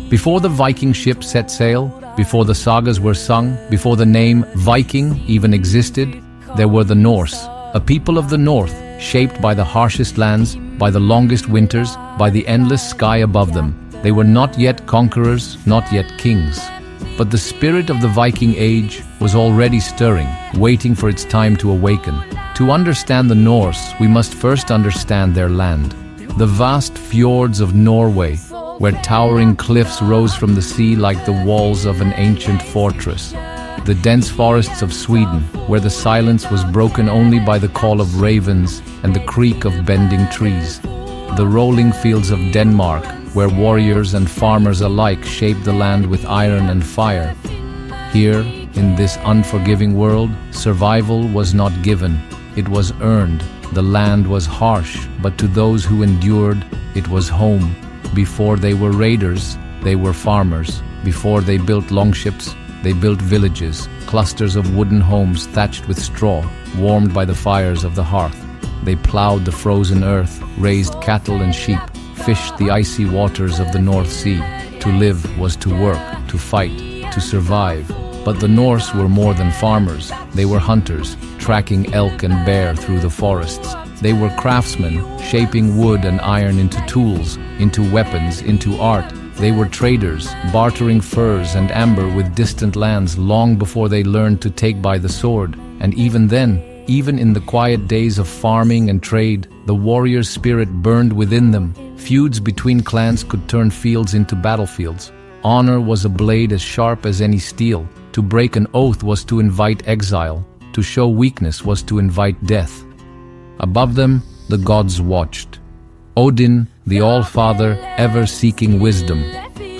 Before the Viking ship set sail, before the sagas were sung, before the name Viking even existed, there were the Norse, a people of the north, shaped by the harshest lands, by the longest winters, by the endless sky above them. They were not yet conquerors, not yet kings. But the spirit of the Viking Age was already stirring, waiting for its time to awaken. To understand the Norse, we must first understand their land. The vast fjords of Norway, where towering cliffs rose from the sea like the walls of an ancient fortress. The dense forests of Sweden, where the silence was broken only by the call of ravens and the creak of bending trees. The rolling fields of Denmark, where warriors and farmers alike shaped the land with iron and fire. Here, in this unforgiving world, survival was not given, it was earned. The land was harsh, but to those who endured, it was home. Before they were raiders, they were farmers. Before they built longships, they built villages, clusters of wooden homes thatched with straw, warmed by the fires of the hearth. They plowed the frozen earth, raised cattle and sheep, fished the icy waters of the North Sea. To live was to work, to fight, to survive. But the Norse were more than farmers. They were hunters, tracking elk and bear through the forests. They were craftsmen, shaping wood and iron into tools, into weapons, into art. They were traders, bartering furs and amber with distant lands long before they learned to take by the sword. And even then, even in the quiet days of farming and trade, the warrior's spirit burned within them. Feuds between clans could turn fields into battlefields. Honor was a blade as sharp as any steel. To break an oath was to invite exile. To show weakness was to invite death. Above them, the gods watched. Odin, the All-Father, ever seeking wisdom.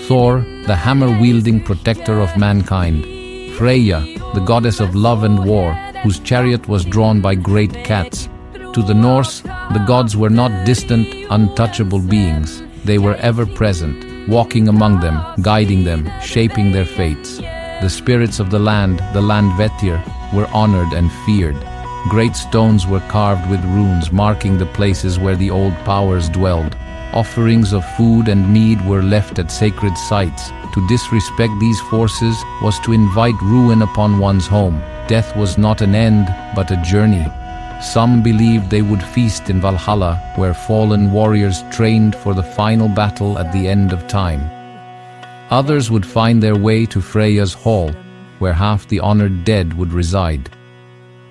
Thor, the hammer-wielding protector of mankind. Freyja, the goddess of love and war, whose chariot was drawn by great cats. To the Norse, the gods were not distant, untouchable beings. They were ever present, walking among them, guiding them, shaping their fates. The spirits of the Landvettir, were honored and feared. Great stones were carved with runes marking the places where the old powers dwelled. Offerings of food and mead were left at sacred sites. To disrespect these forces was to invite ruin upon one's home. Death was not an end, but a journey. Some believed they would feast in Valhalla, where fallen warriors trained for the final battle at the end of time. Others would find their way to Freyja's hall, where half the honored dead would reside.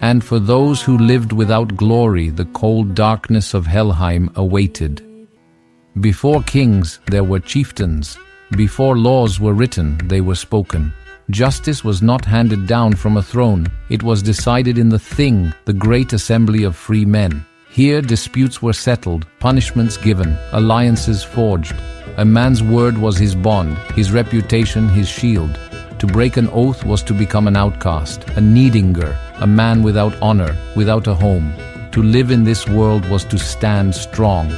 And for those who lived without glory, the cold darkness of Helheim awaited. Before kings, there were chieftains. Before laws were written, they were spoken. Justice was not handed down from a throne. It was decided in the Thing, the great assembly of free men. Here disputes were settled, punishments given, alliances forged. A man's word was his bond, his reputation his shield. To break an oath was to become an outcast, a needinger, a man without honor, without a home. To live in this world was to stand strong.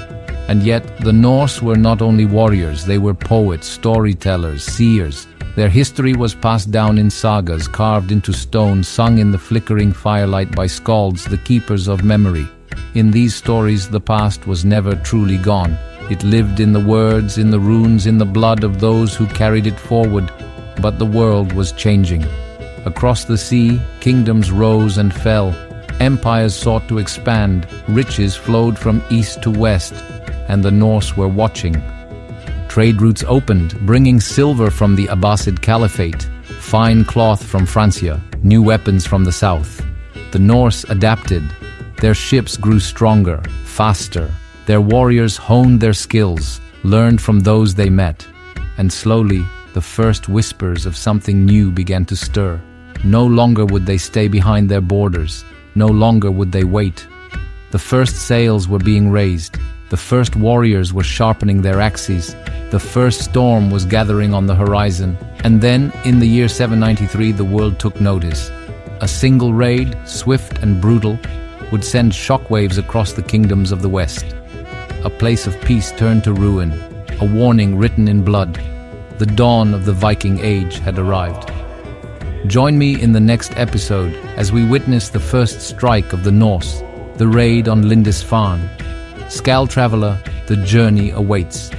And yet, the Norse were not only warriors, they were poets, storytellers, seers. Their history was passed down in sagas, carved into stone, sung in the flickering firelight by skalds, the keepers of memory. In these stories, the past was never truly gone. It lived in the words, in the runes, in the blood of those who carried it forward. But the world was changing. Across the sea, kingdoms rose and fell. Empires sought to expand. Riches flowed from east to west, and the Norse were watching. Trade routes opened, bringing silver from the Abbasid Caliphate, fine cloth from Francia, new weapons from the south. The Norse adapted. Their ships grew stronger, faster. Their warriors honed their skills, learned from those they met. And slowly, the first whispers of something new began to stir. No longer would they stay behind their borders. No longer would they wait. The first sails were being raised. The first warriors were sharpening their axes. The first storm was gathering on the horizon. And then, in the year 793, the world took notice. A single raid, swift and brutal, would send shockwaves across the kingdoms of the West. A place of peace turned to ruin, a warning written in blood. The dawn of the Viking Age had arrived. Join me in the next episode as we witness the first strike of the Norse, the raid on Lindisfarne. Skal Traveler, the journey awaits.